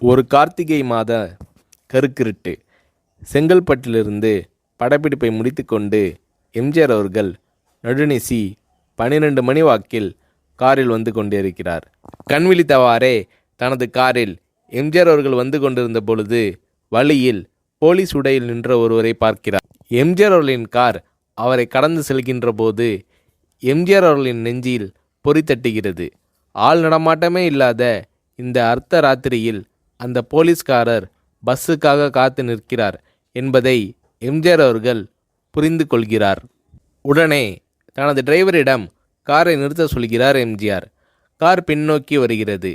ஒரு கார்த்திகை மாத கருக்கிருட்டு. செங்கல்பட்டிலிருந்து படப்பிடிப்பை முடித்துக்கொண்டு எம்ஜிஆர் அவர்கள் நடுநிசி 12 மணி வாக்கில் காரில் வந்து கொண்டிருக்கிறார். கண் விழித்தவாறே தனது காரில் எம்ஜிஆர் அவர்கள் வந்து கொண்டிருந்த பொழுது வழியில் போலீஸ் உடையில் நின்ற ஒருவரை பார்க்கிறார். எம்ஜிஆர் அவர்களின் கார் அவரை கடந்து செல்கின்ற போது எம்ஜிஆர் அவர்களின் நெஞ்சில் பொறி தட்டுகிறது. ஆள் நடமாட்டமே இல்லாத இந்த அர்த்த ராத்திரியில் அந்த போலீஸ்காரர் பஸ்ஸுக்காக காத்து நிற்கிறார் என்பதை எம்ஜிஆர் அவர்கள் புரிந்து கொள்கிறார். உடனே தனது டிரைவரிடம் காரை நிறுத்த சொல்கிறார் எம்ஜிஆர். கார் பின்னோக்கி வருகிறது.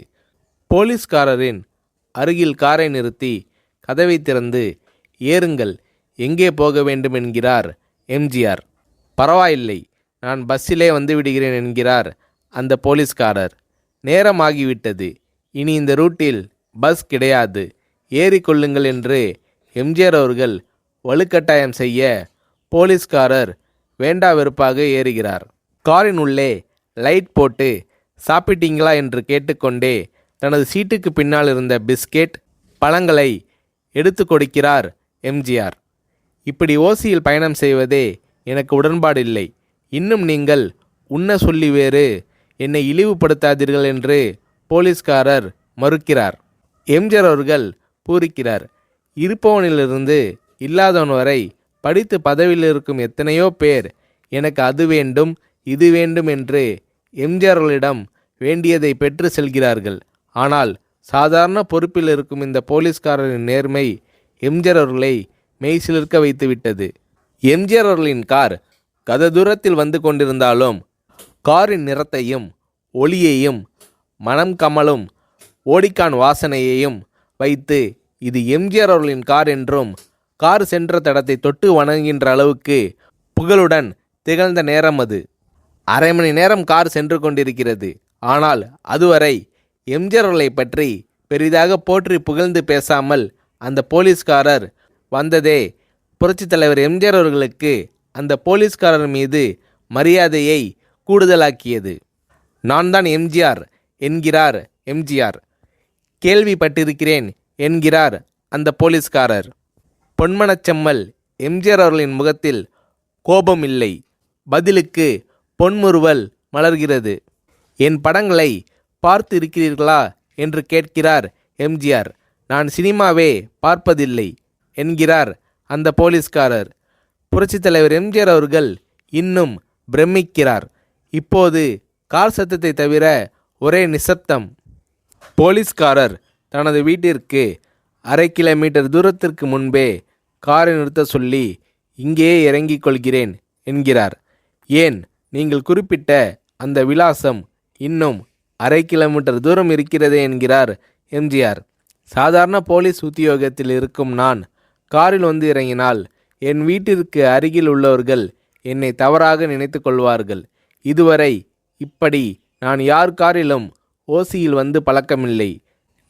போலீஸ்காரரின் அருகில் காரை நிறுத்தி கதவை திறந்து ஏறுங்கள், எங்கே போக வேண்டும் என்கிறார் எம்ஜிஆர். பரவாயில்லை, நான் பஸ்ஸிலே வந்து விடுகிறேன் என்கிறார் அந்த போலீஸ்காரர். நேரமாகிவிட்டது, இனி இந்த ரூட்டில் பஸ் கிடையாது, ஏறிக்கொள்ளுங்கள் என்று எம்ஜிஆர் அவர்கள் வலுக்கட்டாயம் செய்ய போலீஸ்காரர் வேண்டா வெறுப்பாக ஏறுகிறார். காரின் உள்ளே லைட் போட்டு சாப்பிட்டீங்களா என்று கேட்டுக்கொண்டே தனது சீட்டுக்கு பின்னால் இருந்த பிஸ்கெட் பழங்களை எடுத்து கொடுக்கிறார் எம்ஜிஆர். இப்படி ஓசியில் பயணம் செய்வதே எனக்கு உடன்பாடில்லை. இன்னும் நீங்கள் உண்ண சொல்லி வேறு என்னை இழிவுபடுத்தாதீர்கள் என்று போலீஸ்காரர் மறுக்கிறார். எம்ஜிஆர் அவர்கள் பூரிக்கிறார். இருப்பவனிலிருந்து இல்லாதவன் வரை படித்து பதவியில் இருக்கும் எத்தனையோ பேர் எனக்கு அது வேண்டும் இது வேண்டும் என்று எம்ஜிஆர் அவர்களிடம் வேண்டியதை பெற்று செல்கிறார்கள். ஆனால் சாதாரண பொறுப்பில் இருக்கும் இந்த போலீஸ்காரரின் நேர்மை எம்ஜிஆர் அவர்களை மெய்சிலிர்க்க வைத்துவிட்டது. எம்ஜிஆர் அவர்களின் கார் கத தூரத்தில் வந்து கொண்டிருந்தாலும் காரின் நிறத்தையும் ஒளியையும் மனம் கமலும் ஓடிக்கான் வாசனையையும் வைத்து இது எம்ஜிஆர் அவர்களின் கார் என்றும் கார் சென்ற தடத்தை தொட்டு வணங்குகின்ற அளவுக்கு புகழுடன் திகழ்ந்த நேரம் அது. அரை மணி நேரம் கார் சென்று கொண்டிருக்கிறது. ஆனால் அதுவரை எம்ஜிஆர் அவர்களை பற்றி பெரிதாக போற்றி புகழ்ந்து பேசாமல் அந்த போலீஸ்காரர் வந்ததே புரட்சித் தலைவர் எம்ஜிஆர் அவர்களுக்கு அந்த போலீஸ்காரர் மீது மரியாதையை கூடுதலாக்கியது. நான் தான் எம்ஜிஆர் என்கிறார் எம்ஜிஆர். கேள்விப்பட்டிருக்கிறேன் என்கிறார் அந்த போலீஸ்காரர். பொன்மனச்செம்மல் எம்ஜிஆர் அவர்களின் முகத்தில் கோபம் இல்லை, பதிலுக்கு பொன்முறுவல் மலர்கிறது. என் படங்களை பார்த்து இருக்கிறீர்களா என்று கேட்கிறார் எம்ஜிஆர். நான் சினிமாவே பார்ப்பதில்லை என்கிறார் அந்த போலீஸ்காரர். புரட்சித் தலைவர் எம்ஜிஆர் அவர்கள் இன்னும் பிரமிக்கிறார். இப்போது கார் சத்தத்தை தவிர ஒரே நிசப்தம். போலீஸ்காரர் தனது வீட்டிற்கு 1/2 கிலோமீட்டர் தூரத்திற்கு முன்பே காரை நிறுத்த சொல்லி இங்கேயே இறங்கிக் கொள்கிறேன் என்கிறார். ஏன், நீங்கள் குறிப்பிட்ட அந்த விலாசம் இன்னும் 1/2 கிலோமீட்டர் தூரம் இருக்கிறதே என்கிறார் எம்ஜிஆர். சாதாரண போலீஸ் உத்தியோகத்தில் இருக்கும் நான் காரில் வந்து இறங்கினால் என் வீட்டிற்கு அருகில் உள்ளவர்கள் என்னை தவறாக நினைத்து கொள்வார்கள். இதுவரை இப்படி நான் யார் காரிலும் ஓசியில் வந்து பழக்கமில்லை.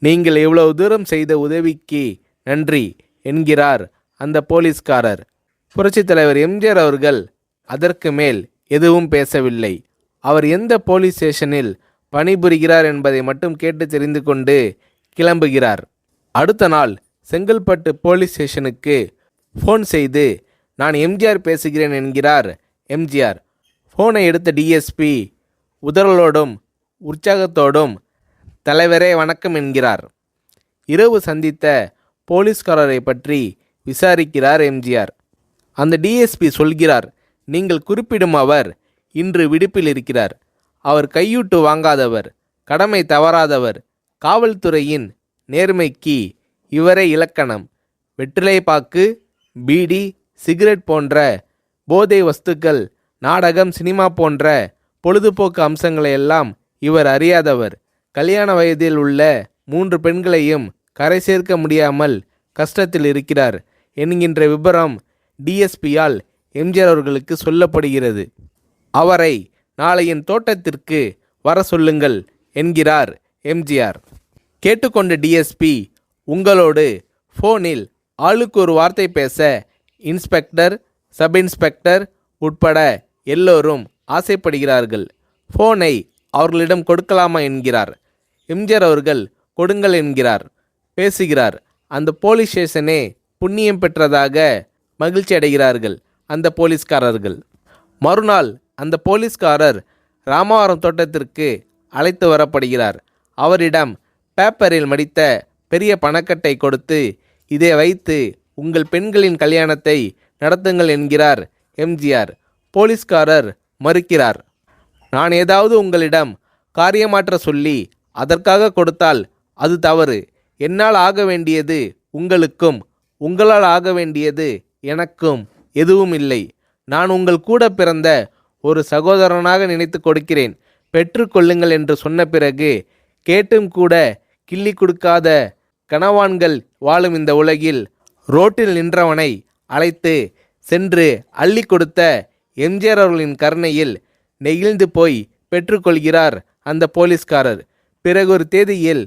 நீங்கள் இவ்வளவு தூரம் செய்த உதவிக்கு நன்றி என்கிறார் அந்த போலீஸ்காரர். புரட்சித் தலைவர் எம்ஜிஆர் அவர்கள் அதற்கு மேல் எதுவும் பேசவில்லை. அவர் எந்த போலீஸ் ஸ்டேஷனில் பணிபுரிகிறார் என்பதை மட்டும் கேட்டு தெரிந்து கொண்டு கிளம்புகிறார். அடுத்த நாள் செங்கல்பட்டு போலீஸ் ஸ்டேஷனுக்கு ஃபோன் செய்து நான் எம்ஜிஆர் பேசுகிறேன் என்கிறார் எம்ஜிஆர். ஃபோனை எடுத்த டிஎஸ்பி உதறலோடும் உற்சாகத்தோடும் தலைவரே வணக்கம் என்கிறார். இரவு சந்தித்த போலீஸ்காரரை பற்றி விசாரிக்கிறார் எம்ஜிஆர். அந்த டிஎஸ்பி சொல்கிறார், நீங்கள் குறிப்பிடும் அவர் இன்று விடுப்பில் இருக்கிறார். அவர் கையூட்டு வாங்காதவர், கடமை தவறாதவர், காவல்துறையின் நேர்மைக்கு இவரே இலக்கணம். வெற்றிலை பாக்கு, பீடி, சிகரெட் போன்ற போதை வஸ்துக்கள், நாடகம், சினிமா போன்ற பொழுதுபோக்கு அம்சங்களையெல்லாம் இவர் அறியாதவர். கல்யாண வயதில் உள்ள 3 பெண்களையும் கரை சேர்க்க முடியாமல் கஷ்டத்தில் இருக்கிறார் என்கின்ற விபரம் டிஎஸ்பியால் எம்ஜிஆர் அவர்களுக்கு சொல்லப்படுகிறது. அவரை நாளை என் தோட்டத்திற்கு வர சொல்லுங்கள் என்கிறார் எம்ஜிஆர். கேட்டுக்கொண்ட டிஎஸ்பி உங்களோடு ஃபோனில் ஆளுக்கு ஒரு வார்த்தை பேச இன்ஸ்பெக்டர், சப் இன்ஸ்பெக்டர் உட்பட எல்லோரும் ஆசைப்படுகிறார்கள். ஃபோனை அவர்களிடம் கொடுக்கலாமா என்கிறார். எம்ஜிஆர் அவர்கள் கொடுங்கள் என்கிறார். பேசுகிறார். அந்த போலீஸ் ஸ்டேஷனே புண்ணியம் பெற்றதாக மகிழ்ச்சி அடைகிறார்கள் அந்த போலீஸ்காரர்கள். மறுநாள் அந்த போலீஸ்காரர் ராமவரம் தோட்டத்திற்கு அழைத்து வரப்படுகிறார். அவரிடம் பேப்பரில் மடித்த பெரிய பணக்கட்டை கொடுத்து, இதை வைத்து உங்கள் பெண்களின் கல்யாணத்தை நடத்துங்கள் என்கிறார் எம்ஜிஆர். போலீஸ்காரர் மறுக்கிறார். நான் ஏதாவது உங்களிடம் காரியமாற்ற சொல்லி அதற்காக கொடுத்தால் அது தவறு. என்னால் ஆக வேண்டியது உங்களுக்கும், உங்களால் ஆக வேண்டியது எனக்கும் எதுவும் இல்லை. நான் உங்கள் கூட பிறந்த ஒரு சகோதரனாக நினைத்து கொடுக்கிறேன், பெற்றுக்கொள்ளுங்கள் என்று சொன்ன பிறகு கேட்டும் கூட கிள்ளி கொடுக்காத கனவான்கள் வாழும் இந்த உலகில் ரோட்டில் நின்றவனை அழைத்து சென்று அள்ளி கொடுத்த எம்ஜிஆர் அவர்களின் கருணையில் நெகிழ்ந்து போய் பெற்றுக்கொள்கிறார் அந்த போலீஸ்காரர். பிறகு ஒரு தேதியில்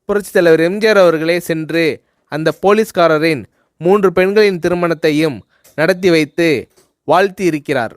புரட்சித் தலைவர் எம்ஜிஆர் அவர்களே சென்று அந்த போலீஸ்காரரின் 3 பெண்களின் திருமணத்தையும் நடத்தி வைத்து வாழ்த்தி இருக்கிறார்.